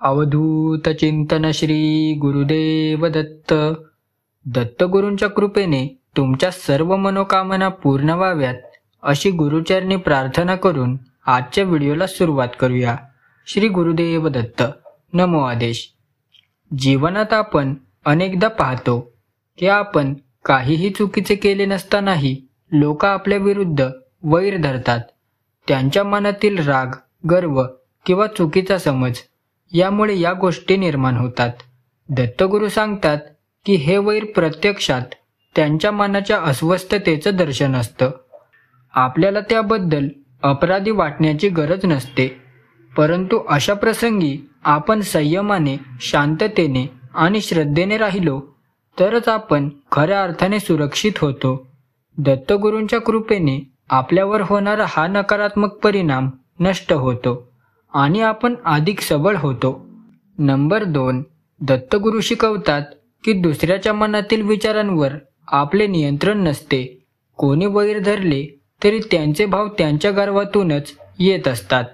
अवधूत चिंतन श्री गुरुदेव दत्त. दत्तगुरूंच्या कृपेने तुमच्या सर्व मनोकामना पूर्ण व्हाव्यात अशी गुरुचरणी प्रार्थना करून आजच्या व्हिडिओला सुरुवात करूया. श्री गुरुदेव दत्त. नमो आदेश. जीवनात आपण अनेकदा पाहतो की आपण काहीही चुकीचे केले नसतानाही लोक आपल्या विरुद्ध वैर धरतात. त्यांच्या मनातील राग, गर्व किंवा चुकीचा समज यामुळे या गोष्टी निर्माण होतात. दत्तगुरू सांगतात की हे वैर प्रत्यक्षात त्यांच्या मनाच्या अस्वस्थतेचं दर्शन असतं. आपल्याला त्याबद्दल अपराधी वाटण्याची गरज नसते, परंतु अशा प्रसंगी आपण संयमाने, शांततेने आणि श्रद्धेने राहिलो तरच आपण खऱ्या अर्थाने सुरक्षित होतो. दत्तगुरूंच्या कृपेने आपल्यावर होणारा हा नकारात्मक परिणाम नष्ट होतो आणि आपण अधिक सबळ होतो. नंबर 2. दत्तगुरू शिकवतात की दुसऱ्याच्या मनातील विचारांवर आपले नियंत्रण नसते. कोणी वैर धरले तरी त्यांचे भाव त्यांच्या गर्वातूनच येत असतात.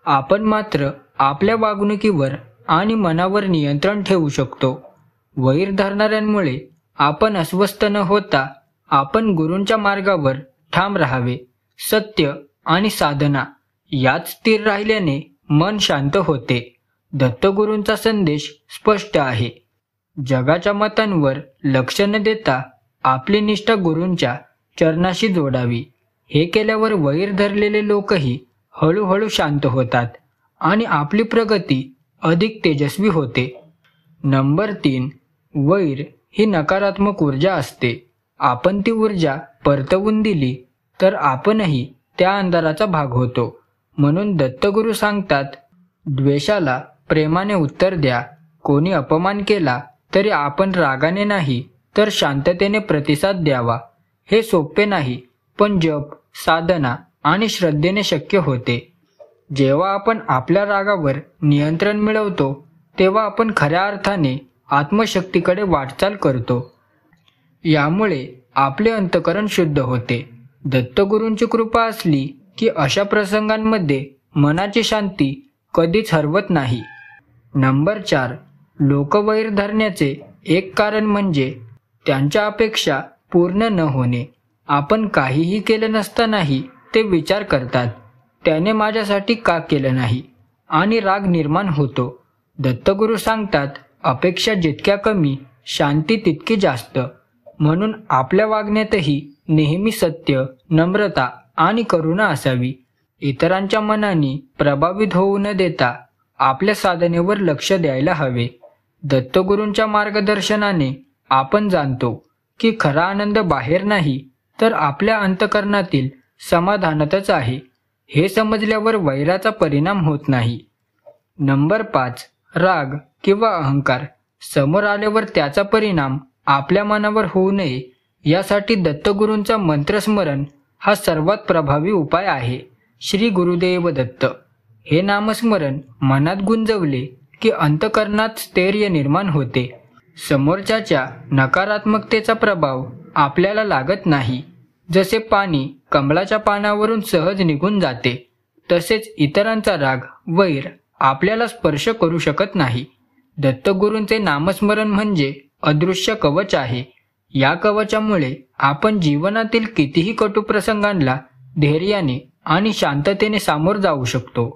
आपण मात्र आपल्या वागणुकीवर आणि मनावर नियंत्रण ठेवू शकतो. वैर धरणाऱ्यांमुळे आपण अस्वस्थ न होता आपण गुरूंच्या मार्गावर ठाम राहावे. सत्य आणि साधना यात स्थिर राहिल्याने मन शांत होते. दत्तगुरूंचा संदेश स्पष्ट आहे. जगाच्या मतांवर लक्ष न देता आपली निष्ठा गुरूंच्या चरणाशी जोडावी. हे केल्यावर वैर धरलेले लोकही हळूहळू शांत होतात आणि आपली प्रगती अधिक तेजस्वी होते. नंबर 3. वैर ही नकारात्मक ऊर्जा असते. आपण ती ऊर्जा परतवून दिली तर आपणही त्या अंधाराचा भाग होतो. म्हणून दत्तगुरू सांगतात, द्वेषाला प्रेमाने उत्तर द्या. कोणी अपमान केला तरी आपण रागाने नाही तर शांततेने प्रतिसाद द्यावा. हे सोपे नाही, पण जप, साधना आणि श्रद्धेने शक्य होते. जेव्हा आपण आपल्या रागावर नियंत्रण मिळवतो तेव्हा आपण खऱ्या अर्थाने आत्मशक्तीकडे वाटचाल करतो. यामुळे आपले अंतःकरण शुद्ध होते. दत्तगुरूंची कृपा असली की अशा प्रसंगांमध्ये मनाची शांती कधीच हरवत नाही. नंबर 4. लोक वैर धरण्याचे एक कारण म्हणजे त्यांच्या अपेक्षा पूर्ण न होणे. आपण काहीही केलं नसतानाही ते विचार करतात, त्याने माझ्यासाठी का केलं नाही, आणि राग निर्माण होतो. दत्तगुरू सांगतात, अपेक्षा जितक्या कमी, शांती तितकी जास्त. म्हणून आपल्या वागण्यातही नेहमी सत्य, नम्रता आणि करुणा असावी. इतरांच्या मनाने प्रभावित होऊ न देता आपल्या साधनेवर लक्ष द्यायला हवे. दत्तगुरूंच्या मार्गदर्शनाने आपण जाणतो की खरा आनंद बाहेर नाही तर आपल्या अंतःकरणातील समाधानातच आहे. हे समजल्यावर वैराचा परिणाम होत नाही. नंबर 5. राग किंवा अहंकार समोर आल्यावर त्याचा परिणाम आपल्या मनावर होऊ नये यासाठी दत्तगुरूंचा मंत्रस्मरण हा सर्वात प्रभावी उपाय आहे. श्री गुरुदेव दत्त. हे नामस्मरण मनात गुंजवले की अंतःकरणात स्थैर्य निर्माण होते. समोरच्याच्या नकारात्मकतेचा प्रभाव आपल्याला लागत नाही. जसे पाणी कमळाच्या पानावरून सहज निघून जाते, तसेच इतरांचा राग, वैर आपल्याला स्पर्श करू शकत नाही. दत्तगुरूंचे नामस्मरण म्हणजे अदृश्य कवच आहे. या कवचामुळे आपण जीवनातील कितीही कटू प्रसंगांना धैर्याने आणि शांततेने सामोर जाऊ शकतो.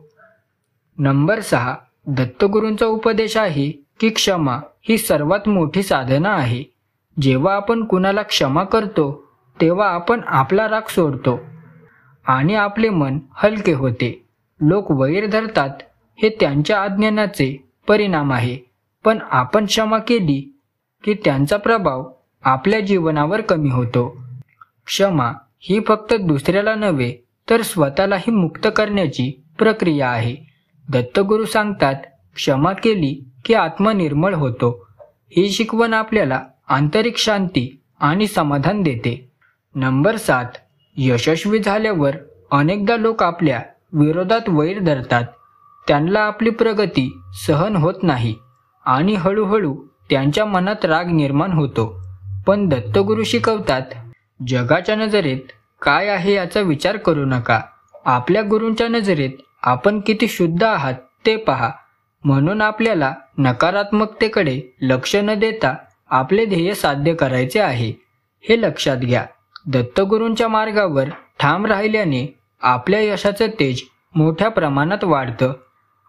नंबर 6. दत्तगुरूंचा उपदेश आहे की क्षमा ही सर्वात मोठी साधना आहे. जेव्हा आपण कुणाला क्षमा करतो तेव्हा आपण आपला राग सोडतो आणि आपले मन हलके होते. लोक वैर धरतात हे त्यांच्या अज्ञानाचे परिणाम आहे, पण आपण क्षमा केली की त्यांचा प्रभाव आपल्या जीवनावर कमी होतो. क्षमा ही फक्त दुसऱ्याला नव्हे तर स्वतःलाही मुक्त करण्याची प्रक्रिया आहे. दत्तगुरू सांगतात, क्षमा केली की आत्मा निर्मळ होतो. ही शिकवण आपल्याला आंतरिक शांती आणि समाधान देते. नंबर 7. यशस्वी झाल्यावर अनेकदा लोक आपल्या विरोधात वैर धरतात. त्यांना आपली प्रगती सहन होत नाही आणि हळूहळू त्यांच्या मनात राग निर्माण होतो. पण दत्तगुरू शिकवतात, जगाच्या नजरेत काय आहे याचा विचार करू नका. आपल्या गुरूंच्या नजरेत आपण किती शुद्ध आहात ते पहा. म्हणून आपल्याला नकारात्मकतेकडे लक्ष न देता आपले ध्येय साध्य करायचे आहे, हे लक्षात घ्या. दत्तगुरूंच्या मार्गावर ठाम राहिल्याने आपल्या यशाचं तेज मोठ्या प्रमाणात वाढतं.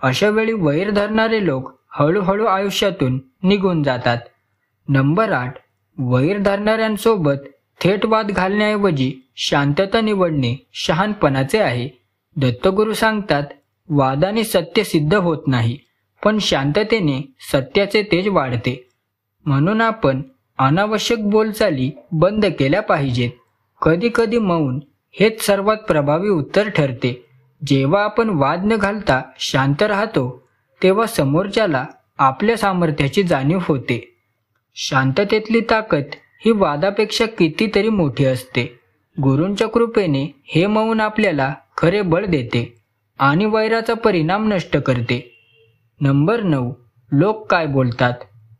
अशा वेळी वैर धरणारे लोक हळूहळू आयुष्यातून निघून जातात. नंबर 8. वैर धरणाऱ्यांसोबत थेट वाद घालण्याऐवजी शांतता निवडणे शहाणपणाचे आहे. दत्तगुरू सांगतात, वादाने सत्य सिद्ध होत नाही, पण शांततेने सत्याचे तेज वाढते. म्हणून आपण अनावश्यक बोलचाली बंद केल्या पाहिजेत. कधी कधी मौन हेच सर्वात प्रभावी उत्तर ठरते. जेव्हा आपण वाद न घालता शांत राहतो तेव्हा समोरच्याला आपल्या सामर्थ्याची जाणीव होते. शांततेतली ताकद ही वादापेक्षा कितीतरी मोठी असते. गुरूंच्या कृपेने हे मौन आपल्याला खरे बळ देते आणि वैराचा परिणाम नष्ट करते. नंबर 9. लोक काय बोलतात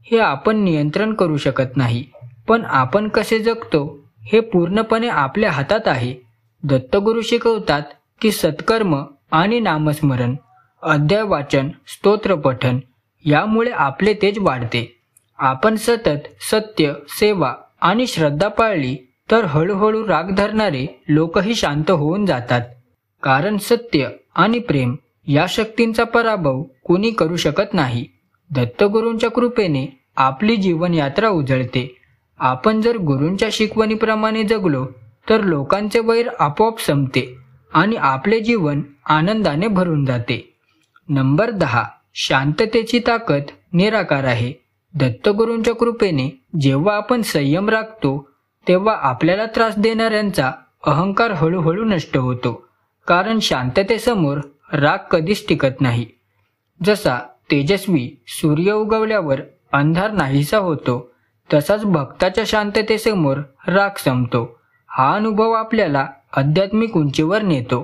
हे आपण नियंत्रण करू शकत नाही, पण आपण कसे जगतो हे पूर्णपणे आपल्या हातात आहे. दत्तगुरू शिकवतात की सत्कर्म आणि नामस्मरण, अध्याय वाचन, स्तोत्र पठण यामुळे आपले तेज वाढते. आपण सतत सत्य, सेवा आणि श्रद्धा पाळली तर हळूहळू राग धरणारे लोकही शांत होऊन जातात. कारण सत्य आणि प्रेम या शक्तींचा पराभव कोणी करू शकत नाही. दत्तगुरूंच्या कृपेने आपली जीवनयात्रा उजळते. आपण जर गुरूंच्या शिकवणीप्रमाणे जगलो तर लोकांचे वैर आपोआप संपते आणि आपले जीवन आनंदाने भरून जाते. नंबर 10. शांततेची ताकद निराकार आहे. दत्तगुरूंच्या कृपेने जेव्हा आपण संयम राखतो तेव्हा आपल्याला त्रास देणाऱ्यांचा अहंकार हळूहळू नष्ट होतो. कारण शांततेसमोर राग कधीच टिकत नाही. जसा तेजस्वी सूर्य उगवल्यावर अंधार नाहीसा होतो, तसाच भक्ताच्या शांततेसमोर राग संपतो. हा अनुभव आपल्याला आध्यात्मिक उंचीवर नेतो.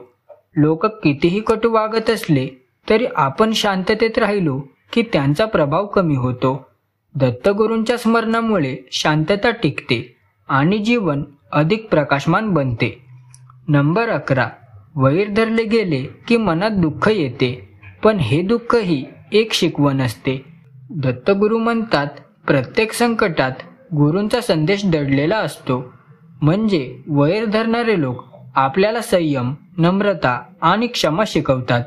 लोक कितीही कटू वागत असले तरी आपण शांततेत राहिलो की त्यांचा प्रभाव कमी होतो. दत्तगुरूंच्या स्मरणामुळे शांतता टिकते आणि जीवन अधिक प्रकाशमान बनते. नंबर 11. वैर धरले गेले की मनात दुःख येते, पण हे दुःखही एक शिकवण असते. दत्तगुरू म्हणतात, प्रत्येक संकटात गुरूंचा संदेश दडलेला असतो. म्हणजे वैर धरणारे लोक आपल्याला संयम, नम्रता आणि क्षमा शिकवतात.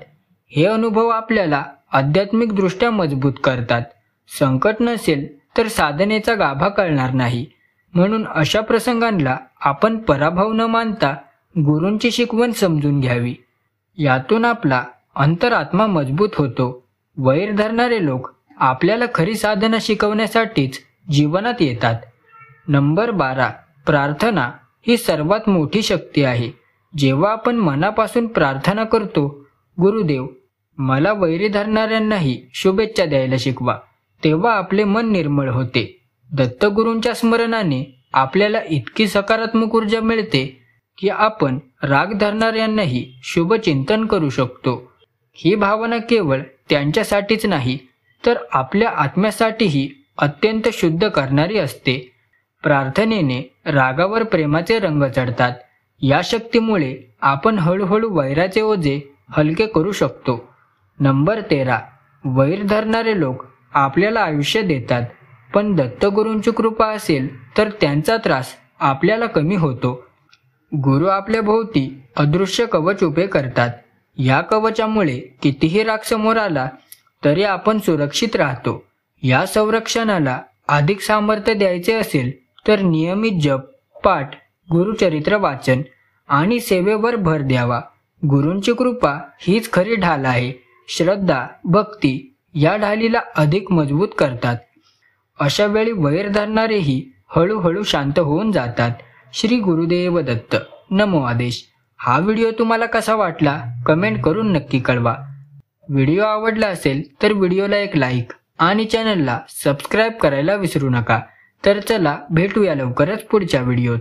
हे अनुभव आपल्याला आध्यात्मिकदृष्ट्या मजबूत करतात. संकट नसेल तर साधनेचा गाभा कळणार नाही. म्हणून अशा प्रसंगांना आपण पराभव न मानता गुरूंची शिकवण समजून घ्यावी. यातून आपला अंतरात्मा मजबूत होतो. वैर धरणारे लोक आपल्याला खरी साधना शिकवण्यासाठीच जीवनात येतात. नंबर 12. प्रार्थना ही सर्वात मोठी शक्ती आहे. जेव्हा आपण मनापासून प्रार्थना करतो, गुरुदेव मला वैरी धरणाऱ्यांनाही शुभेच्छा द्यायला शिकवा, तेव्हा आपले मन निर्मळ होते. दत्तगुरूंच्या स्मरणाने आपल्याला इतकी सकारात्मक ऊर्जा मिळते की आपण राग धरणाऱ्यांनाही शुभचिंतन करू शकतो. ही भावना केवळ त्यांच्यासाठीच नाही तर आपल्या आत्म्यासाठीही अत्यंत शुद्ध करणारी असते. प्रार्थनेने रागावर प्रेमाचे रंग चढतात. या शक्तीमुळे आपण हळूहळू वैराचे ओझे हलके करू शकतो. नंबर 13. वैर धरणारे लोक आपल्याला आयुष्य देतात, पण दत्तगुरूंची कृपा असेल तर त्यांचा त्रास आपल्याला कमी होतो. गुरु आपल्या भोवती अदृश्य कवच उभे करतात. या कवचामुळे कितीही राग समोर आला तरी आपण सुरक्षित राहतो. या संरक्षणाला अधिक सामर्थ्य द्यायचे असेल तर नियमित जप, पाठ, गुरुचरित्र वाचन आणि सेवेवर भर द्यावा. गुरूंची कृपा हीच खरी ढाल आहे. श्रद्धा, भक्ती या ढालीला अधिक मजबूत करतात. अशा वेळी वैर धरणारेही हळूहळू शांत होऊन जातात. श्री गुरुदेव दत्त. नमो आदेश. हा व्हिडिओ तुम्हाला कसा वाटला कमेंट करून नक्की कळवा. व्हिडिओ आवडला असेल तर व्हिडिओला एक लाईक आणि चॅनलला सबस्क्राईब करायला विसरू नका. तर चला भेटूया लवकरच पुढच्या व्हिडिओत.